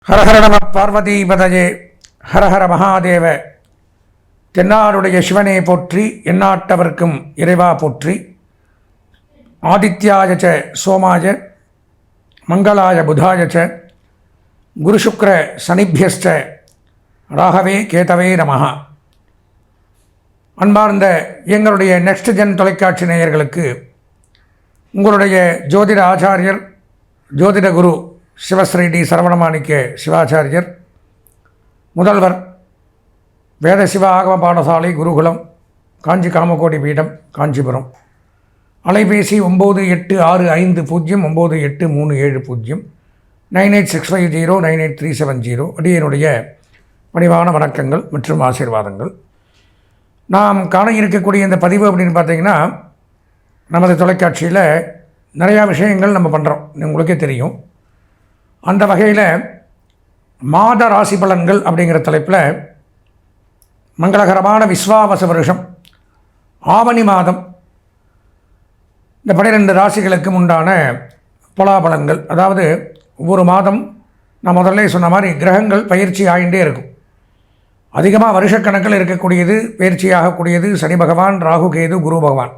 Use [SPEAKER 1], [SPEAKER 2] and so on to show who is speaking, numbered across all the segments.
[SPEAKER 1] ஹரஹர நம பார்வதிபதயே ஹரஹர மகாதேவ. தென்னாருடைய சிவனே போற்றி, எந்நாட்டவர்க்கும் இறைவா போற்றி. ஆதித்யாய ச சோமாய மங்களாய புதாய ச குருசுக்ர சனிபியஸ்ச ராகவே கேதவே நமஹ. அன்பார்ந்த எங்களுடைய நெக்ஸ்ட் ஜென் தொலைக்காட்சி நேயர்களுக்கு உங்களுடைய ஜோதிட ஆச்சாரியர் ஜோதிட குரு சிவஸ்ரீ டி சரவணமாணிக்க சிவாச்சாரியர், முதல்வர் வேத சிவ ஆகம பாடசாலை குருகுலம், காஞ்சி காமகோடி பீடம், காஞ்சிபுரம். அலைபேசி 9865098370 9865098370. அடியனுடைய பணிவான வணக்கங்கள் மற்றும் ஆசீர்வாதங்கள். நாம் காண இருக்கக்கூடிய இந்த பதிவு அப்படின்னு பார்த்தீங்கன்னா, நமது தொலைக்காட்சியில் நிறையா விஷயங்கள் நம்ம பண்ணுறோம், உங்களுக்கே தெரியும். அந்த வகையில் மாத ராசி பலன்கள் அப்படிங்கிற தலைப்பில் மங்களகரமான விஸ்வாவச வருஷம் ஆவணி மாதம் இந்த 12 ராசிகளுக்கும் உண்டான பலாபலன்கள். அதாவது ஒவ்வொரு மாதம் நான் முதல்ல சொன்ன மாதிரி கிரகங்கள் பயிற்சி ஆகிண்டே இருக்கும். அதிகமாக வருஷக்கணக்கில் இருக்கக்கூடியது பயிற்சியாகக்கூடியது சனி பகவான், ராகு கேது, குரு பகவான்.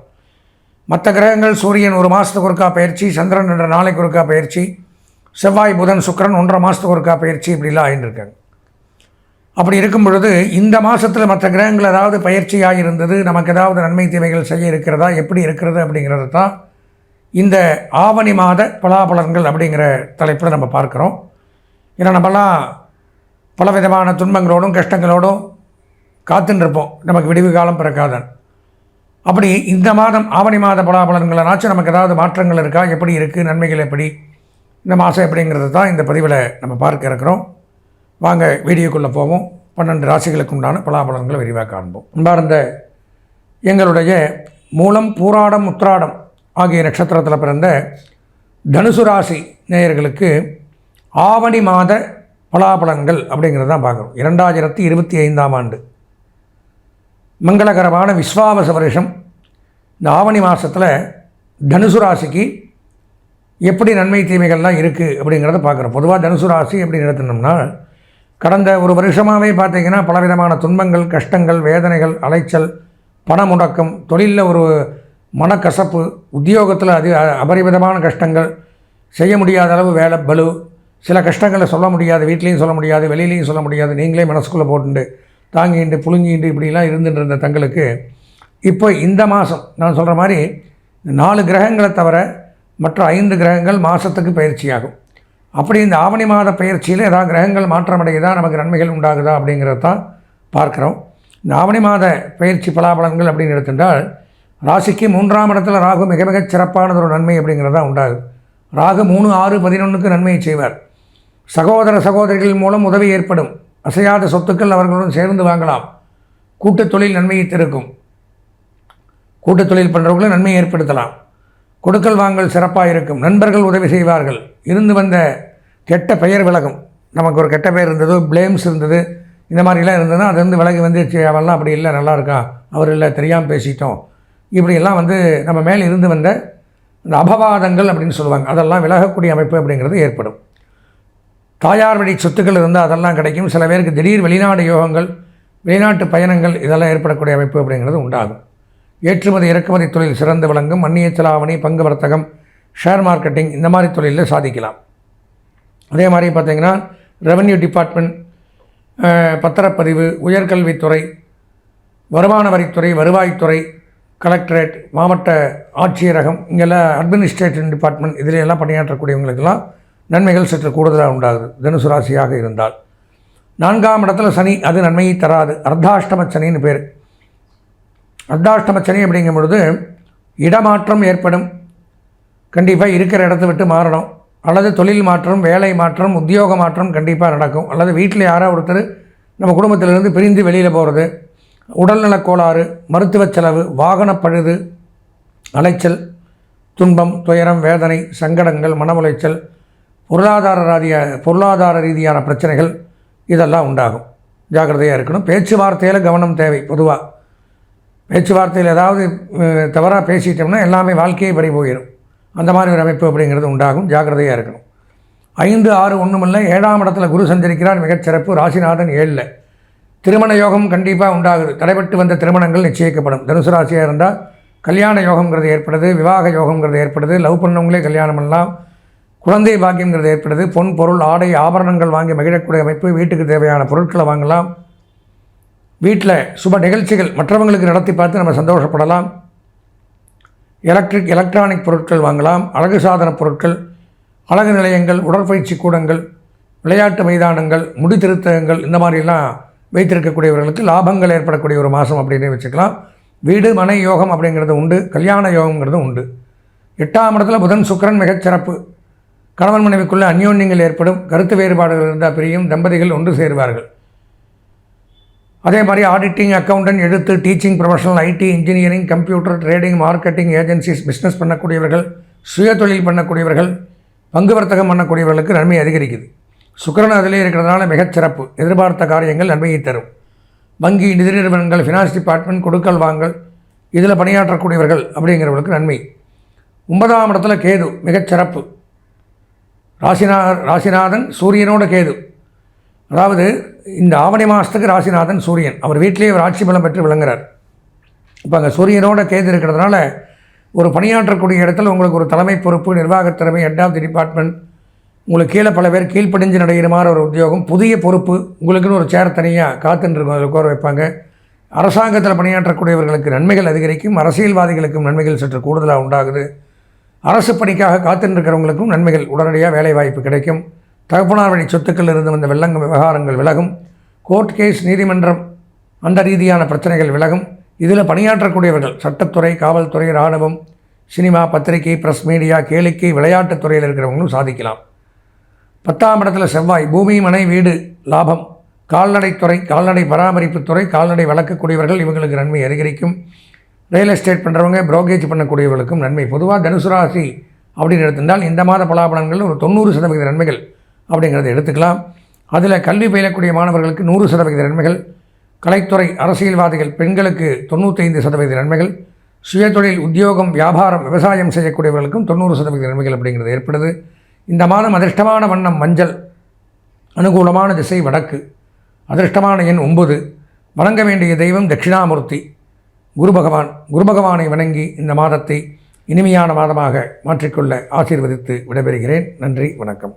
[SPEAKER 1] மற்ற கிரகங்கள் சூரியன் 1 மாதத்துக்கு ஒருக்கா பயிற்சி, சந்திரன் 2 நாளைக்கு ஒருக்கா பயிற்சி, செவ்வாய் புதன் சுக்கிரன் 1.5 மாதத்துக்கு ஒருக்கா பயிற்சி, இப்படிலாம் ஆகிட்டுருக்காங்க. அப்படி இருக்கும் பொழுது இந்த மாதத்தில் மற்ற கிரகங்கள் ஏதாவது பயிற்சியாக இருந்தது, நமக்கு ஏதாவது நன்மை தீமைகள் செய்ய இருக்கிறதா, எப்படி இருக்கிறது அப்படிங்கிறது தான் இந்த ஆவணி மாத பலாபலன்கள் அப்படிங்கிற தலைப்பில் நம்ம பார்க்குறோம். ஏன்னா நம்மலாம் பலவிதமான துன்பங்களோடும் கஷ்டங்களோடும் காத்துருப்போம், நமக்கு விடிவு காலம் பிறக்காதான். அப்படி இந்த மாதம் ஆவணி மாத பலாபலன்களாச்சும் நமக்கு ஏதாவது மாற்றங்கள் இருக்கா, எப்படி இருக்குது, நன்மைகள் எப்படி, இந்த மாதம் எப்படிங்கிறது தான் இந்த பதிவில் நம்ம பார்க்க இருக்கிறோம். வாங்க வீடியோக்குள்ளே போவோம். 12 ராசிகளுக்கு உண்டான பலாபலன்களை விரிவாக காண்போம். அன்பார்ந்த எங்களுடைய மூலம், பூராடம், உத்திராடம் ஆகிய நட்சத்திரத்தில் பிறந்த தனுசு ராசி நேயர்களுக்கு ஆவணி மாத பலாபலன்கள் அப்படிங்கிறது தான் பார்க்குறோம். 2025ஆம் ஆண்டு மங்களகரமான விஸ்வாவச வருஷம் இந்த ஆவணி மாதத்தில் தனுசு ராசிக்கு எப்படி நன்மை தீமைகள்லாம் இருக்குது அப்படிங்கிறத பார்க்குறோம். பொதுவாக தனுசு ராசி அப்படின்னு எடுத்துனோம்னா, கடந்த ஒரு வருஷமாகவே பார்த்திங்கன்னா பலவிதமான துன்பங்கள், கஷ்டங்கள், வேதனைகள், அலைச்சல், பண முடக்கம், தொழிலில் ஒரு மனக்கசப்பு, உத்தியோகத்தில் அபரிமிதமான கஷ்டங்கள், செய்ய முடியாத அளவு வேலை பலு, சில கஷ்டங்களை சொல்ல முடியாது, வீட்லேயும் சொல்ல முடியாது, வெளியிலையும் சொல்ல முடியாது, நீங்களே மனசுக்குள்ளே போட்டுண்டு தாங்கிண்டு புழுங்கிண்டு இப்படிலாம் இருந்துட்டு இருந்த தங்களுக்கு இப்போ இந்த மாதம் நான் சொல்கிற மாதிரி 4 கிரகங்களை தவிர மற்ற 5 கிரகங்கள் மாதத்துக்கு பயிற்சியாகும். அப்படி இந்த ஆவணி மாத பயிற்சியில் ஏதாவது கிரகங்கள் மாற்றமடையுதா, நமக்கு நன்மைகள் உண்டாகுதா அப்படிங்கிறத தான் பார்க்குறோம். இந்த ஆவணி மாத பயிற்சி பலாபலன்கள் அப்படின்னு எடுத்துட்டால், ராசிக்கு 3ஆம் இடத்துல ராகு மிக மிகச் சிறப்பானது ஒரு நன்மை அப்படிங்கிறதா உண்டாகுது. ராகு 3, 6, 11க்கு நன்மையை செய்வார். சகோதர சகோதரிகள் மூலம் உதவி ஏற்படும். அசையாத சொத்துக்கள் அவர்களுடன் சேர்ந்து வாங்கலாம். கூட்டுத் தொழில் நன்மையை திறக்கும். கூட்டுத் தொழில் பண்ணுறவங்களும் நன்மையை ஏற்படுத்தலாம். கொடுக்கல் வாங்கல் சிறப்பாக இருக்கும். நண்பர்கள் உதவி செய்வார்கள். இருந்து வந்த கெட்ட பெயர் விலகும். நமக்கு ஒரு கெட்ட பெயர் இருந்ததோ, பிளேம்ஸ் இருந்தது, இந்த மாதிரிலாம் இருந்ததுன்னா அது வந்து விலகி வந்துச்சு. அவெல்லாம் அப்படி இல்லை, நல்லா இருக்கான், அவர் இல்லை, தெரியாமல் பேசிட்டோம், இப்படியெல்லாம் வந்து நம்ம மேலே இருந்து வந்த இந்த அபவாதங்கள் அப்படின்னு சொல்லுவாங்க, அதெல்லாம் விலகக்கூடிய அமைப்பு அப்படிங்கிறது ஏற்படும். தாயார் வழி சொத்துக்கள் இருந்தால் அதெல்லாம் கிடைக்கும். சில பேருக்கு திடீர் வெளிநாடு யோகங்கள், வெளிநாட்டு பயணங்கள், இதெல்லாம் ஏற்படக்கூடிய அமைப்பு அப்படிங்கிறது உண்டாகும். ஏற்றுமதி இறக்குமதி தொழில் சிறந்து விளங்கும். அந்நிய செலாவணி, பங்கு வர்த்தகம், ஷேர் மார்க்கெட்டிங், இந்த மாதிரி தொழிலில் சாதிக்கலாம். அதே மாதிரி பார்த்திங்கன்னா ரெவென்யூ டிபார்ட்மெண்ட், பத்திரப்பதிவு, உயர்கல்வித்துறை, வருமான வரித்துறை, வருவாய்த்துறை, கலெக்டரேட், மாவட்ட ஆட்சியரகம், இங்கெல்லாம் அட்மினிஸ்ட்ரேட்டிவ் டிபார்ட்மெண்ட், இதில் எல்லாம் பணியாற்றக்கூடியவங்களுக்கெல்லாம் நன்மைகள் சற்று கூடுதலாக உண்டாகுது தனுசு ராசியாக இருந்தால். 4ஆம் இடத்துல சனி, அது நன்மையை தராது. அர்த்தாஷ்டம சனின்னு பேர். அர்த்தாஷ்டம சனி அப்படிங்கும் பொழுது இடமாற்றம் ஏற்படும். கண்டிப்பாக இருக்கிற இடத்த விட்டு மாறணும், அல்லது தொழில் மாற்றம், வேலை மாற்றம், உத்தியோக மாற்றம் கண்டிப்பாக நடக்கும். அல்லது வீட்டில் யாராவது ஒருத்தர் நம்ம குடும்பத்திலிருந்து பிரிந்து வெளியில் போகிறது, உடல்நலக் கோளாறு, மருத்துவ செலவு, வாகன பழுது, அலைச்சல், துன்பம், துயரம், வேதனை, சங்கடங்கள், மன உளைச்சல், பொருளாதார ரீதியான பிரச்சனைகள், இதெல்லாம் உண்டாகும். ஜாக்கிரதையாக இருக்கணும். பேச்சுவார்த்தையில் கவனம் தேவை. பொதுவாக பேச்சுவார்த்தையில் ஏதாவது தவறாக பேசிட்டோம்னா எல்லாமே வாழ்க்கையை பறி போயிடும். அந்த மாதிரி ஒரு அமைப்பு அப்படிங்கிறது உண்டாகும். ஜாக்கிரதையாக இருக்கணும். 5, 6 ஒன்றுமில்லை, 7ஆம் இடத்துல குரு சஞ்சரிக்கிறார், மிகச்சிறப்பு. ராசிநாதன் 7ல். திருமண யோகம் கண்டிப்பாக உண்டாகுது. தடைபட்டு வந்த திருமணங்கள் நிச்சயிக்கப்படும். தனுசு ராசியாக இருந்தால் கல்யாண யோகங்கிறது ஏற்படுது, விவாக யோகங்கிறது ஏற்படுது, லவ் பண்ணவங்களே கல்யாணம் பண்ணலாம், குழந்தை பாக்கியங்கிறது ஏற்படுது, பொன் பொருள் ஆடை ஆபரணங்கள் வாங்கி மகிழக்கூடிய அமைப்பு, வீட்டுக்கு தேவையான பொருட்களை வாங்கலாம், வீட்டில் சுப நிகழ்ச்சிகள் மற்றவங்களுக்கு நடத்தி பார்த்து நம்ம சந்தோஷப்படலாம், எலக்ட்ரானிக் பொருட்கள் வாங்கலாம், அழகு சாதன பொருட்கள், அழகு நிலையங்கள், உடற்பயிற்சி கூடங்கள், விளையாட்டு மைதானங்கள், முடி திருத்தங்கள், இந்த மாதிரிலாம் வைத்திருக்கக்கூடியவர்களுக்கு லாபங்கள் ஏற்படக்கூடிய ஒரு மாதம் அப்படின்னு வச்சுக்கலாம். வீடு மனை யோகம் அப்படிங்கிறது உண்டு, கல்யாண யோகங்கிறது உண்டு. 8ஆம் இடத்துல புதன் சுக்கிரன் மிகச்சிறப்பு. கணவன் மனைவிக்குள்ள அந்யோன்யங்கள் ஏற்படும், கருத்து வேறுபாடுகள் இருந்தால் பிரியும், தம்பதிகள் ஒன்று சேருவார்கள். அதே மாதிரி ஆடிட்டிங், அக்கௌண்டன்ட், எழுத்து, teaching professional, IT, engineering, computer, trading, marketing agencies, business பண்ணக்கூடியவர்கள், சுய தொழில் பண்ணக்கூடியவர்கள், பங்கு வர்த்தகம் பண்ணக்கூடியவர்களுக்கு நன்மை அதிகரிக்குது. சுக்கிரன் அதிலே இருக்கிறதுனால மிகச்சிறப்பு. எதிர்பார்த்த காரியங்கள் நன்மையை தரும். வங்கி, நிதி நிறுவனங்கள், ஃபினான்ஸ் டிபார்ட்மெண்ட், கொடுக்கல் வாங்கல், இதில் பணியாற்றக்கூடியவர்கள் அப்படிங்கிறவர்களுக்கு நன்மை. 9ஆம் இடத்துல கேது மிகச்சிறப்பு. ராசிநாதன் சூரியனோட கேது. அதாவது இந்த ஆவணி மாதத்துக்கு ராசிநாதன் சூரியன், அவர் வீட்டிலேயே ஒரு ஆட்சி பலம் பெற்று விளங்குறார். இப்போ அங்கே சூரியனோட கேது இருக்கிறதுனால ஒரு பணியாற்றக்கூடிய இடத்துல உங்களுக்கு ஒரு தலைமை பொறுப்பு, நிர்வாகத் திறமை, ஹெட் ஆஃப் தி டிபார்ட்மெண்ட், உங்களுக்கு கீழே பல பேர் கீழ்ப்படிஞ்சு நடைகிற மாதிரி ஒரு உத்தியோகம், புதிய பொறுப்பு, உங்களுக்குன்னு ஒரு சேர் தனியாக காத்துருக்கும், அதில் உட்கார வைப்பாங்க. அரசாங்கத்தில் பணியாற்றக்கூடியவர்களுக்கு நன்மைகள் அதிகரிக்கும், அரசியல்வாதிகளுக்கும் நன்மைகள் சற்று கூடுதலாக உண்டாகுது. அரசு பணிக்காக காத்துருக்கிறவங்களுக்கும் நன்மைகள், உடனடியாக வேலைவாய்ப்பு கிடைக்கும். தகப்பனார் வழி சொத்துக்கள் இருந்து வந்த விவகாரங்கள் விலகும். கோர்ட் கேஸ், நீதிமன்றம், அந்த ரீதியான பிரச்சனைகள் விலகும். இதில் பணியாற்றக்கூடியவர்கள் சட்டத்துறை, காவல்துறை, இராணுவம், சினிமா, பத்திரிகை, ப்ரெஸ் மீடியா, கேளிக்கை, விளையாட்டுத் துறையில் இருக்கிறவங்களும் சாதிக்கலாம். 10ஆம் இடத்துல செவ்வாய், பூமி மனை வீடு லாபம், கால்நடைத்துறை, கால்நடை பராமரிப்புத்துறை, கால்நடை வளர்க்கக்கூடியவர்கள், இவங்களுக்கு நன்மை அதிகரிக்கும். ரியல் எஸ்டேட் பண்ணுறவங்க, புரோக்கேஜ் பண்ணக்கூடியவர்களுக்கும் நன்மை. பொதுவாக தனுசு ராசி அப்படின்னு எடுத்திருந்தால் இந்த மாத பலாபலன்கள் ஒரு 90% நன்மைகள் அப்படிங்கிறத எடுத்துக்கலாம். அதில் கல்வி பயிலக்கூடிய மாணவர்களுக்கு 100% நன்மைகள், கலைத்துறை, அரசியல்வாதிகள், பெண்களுக்கு 95% நன்மைகள், சுயதொழில், உத்தியோகம், வியாபாரம், விவசாயம் செய்யக்கூடியவர்களுக்கும் 90% நன்மைகள் அப்படிங்கிறது ஏற்படுது. இந்த மாதம் அதிர்ஷ்டமான வண்ணம் மஞ்சள், அனுகூலமான திசை வடக்கு, அதிர்ஷ்டமான எண் 9, வணங்க வேண்டிய தெய்வம் தட்சிணாமூர்த்தி, குரு பகவானை வணங்கி இந்த மாதத்தை இனிமையான மாதமாக மாற்றிக்கொள்ள ஆசீர்வதித்து விடைபெறுகிறேன். நன்றி, வணக்கம்.